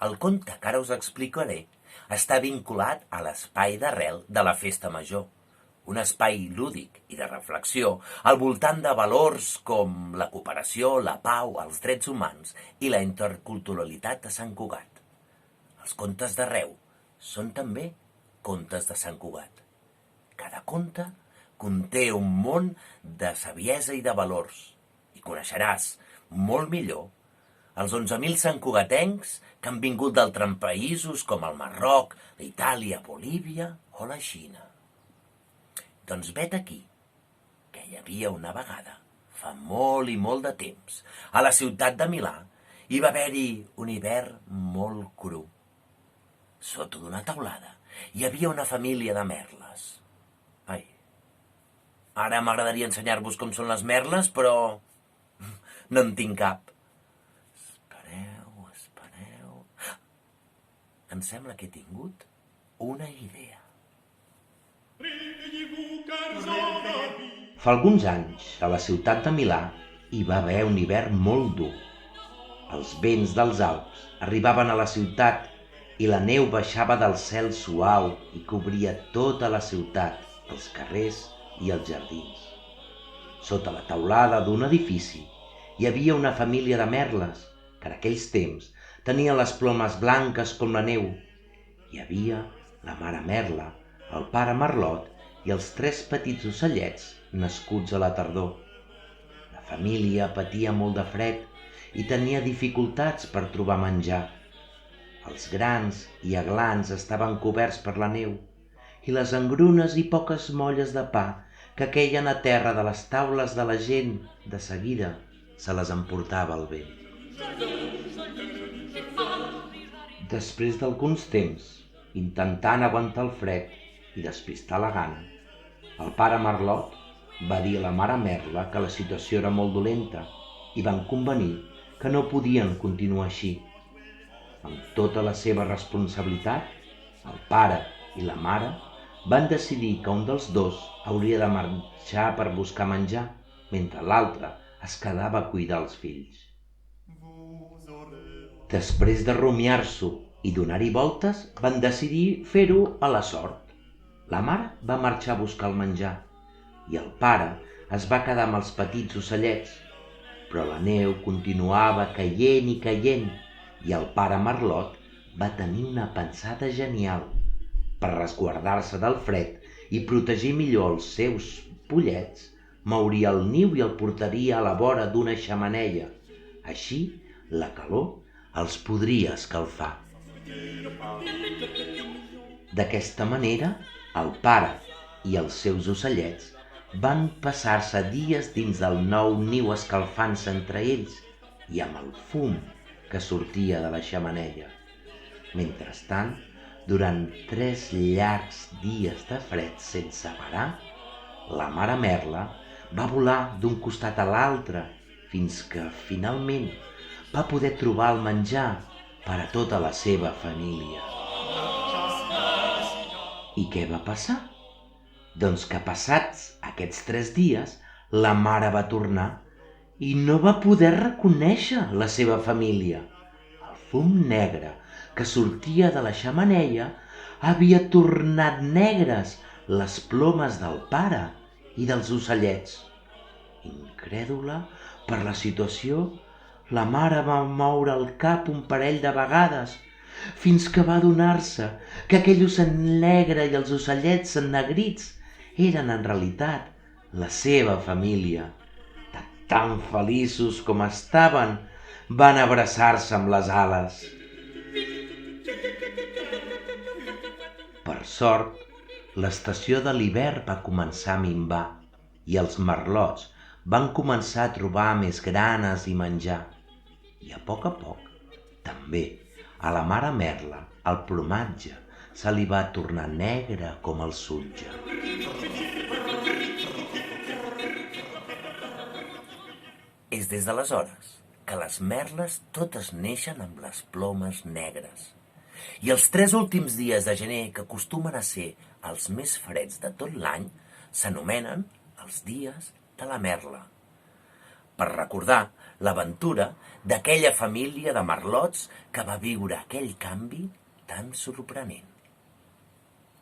El conte que ara us explicaré està vinculat a l'espai d'arrel de la festa major, un espai lúdic i de reflexió al voltant de valors com la cooperació, la pau, els drets humans i la interculturalitat de Sant Cugat. Els contes d'arreu són també contes de Sant Cugat. Cada conte conté un món de saviesa i de valors i coneixeràs molt millor els 11.000 santcugatencs que han vingut d'altres països com el Marroc, Itàlia, Bolívia o la Xina. Doncs vet aquí, que hi havia una vegada, fa molt i molt de temps, a la ciutat de Milà, hi va haver-hi un hivern molt cru. Sota d'una teulada hi havia una família de merles. Ai, ara m'agradaria ensenyar-vos com són les merles, però no en tinc cap. Espereu... Em sembla que he tingut una idea. Fa alguns anys, a la ciutat de Milà, hi va haver un hivern molt dur. Els vents dels Alps arribaven a la ciutat i la neu baixava del cel suau i cobria tota la ciutat, els carrers i els jardins. Sota la teulada d'un edifici hi havia una família de merles que en aquells temps tenien les plomes blanques com la neu. Hi havia la mare merla, el pare merlot i els 3 petits ocellets nascuts a la tardor. La família patia molt de fred i tenia dificultats per trobar menjar. Els grans i aglans estaven coberts per la neu i les engrunes i poques molles de pa que queien a terra de les taules de la gent de seguida se les emportava el vent. Després d'alguns temps, intentant aguantar el fred i despistar la gana, el pare Merlot va dir a la mare Merla que la situació era molt dolenta i van convenir que no podien continuar així. Amb tota la seva responsabilitat, el pare i la mare van decidir que un dels dos hauria de marxar per buscar menjar, mentre l'altre es quedava a cuidar els fills. Després de rumiar-s'ho i donar-hi voltes, van decidir fer-ho a la sort. La mare va marxar a buscar el menjar i el pare es va quedar amb els petits ocellets, però la neu continuava caient i caient i el pare Merlot va tenir una pensada genial. Per resguardar-se del fred i protegir millor els seus pollets, mouria el niu i el portaria a la vora d'una xemeneia. Així, la calor els podria escalfar. D'aquesta manera, el pare i els seus ocellets van passar-se dies dins del nou niu escalfant-se entre ells i amb el fum que sortia de la xemeneia. Mentrestant, durant 3 llargs dies de fred sense parar, la mare Merla va volar d'un costat a l'altre fins que, finalment, va poder trobar el menjar per a tota la seva família. I què va passar? Doncs que passats aquests 3 dies, la mare va tornar i no va poder reconèixer la seva família. El fum negre que sortia de la xemeneia havia tornat negres les plomes del pare i dels ocellets. Incrèdula per la situació, la mare va moure el cap un parell de vegades fins que va adonar-se que aquell ocell negre i els ocellets ennegrits eren en realitat la seva família. Tan feliços com estaven, van abraçar-se amb les ales. Per sort, l'estació de l'hivern va començar a minvar i els merlots van començar a trobar més granes i menjar. I a poc, també, a la mare Merla, el plomatge se li va tornar negre com el sutge. És des d'aleshores que les merles totes neixen amb les plomes negres. I els 3 últims dies de gener, que acostumen a ser els més freds de tot l'any, s'anomenen els dies de la merla. Per recordar l'aventura d'aquella família de merlots que va viure aquell canvi tan sorprenent.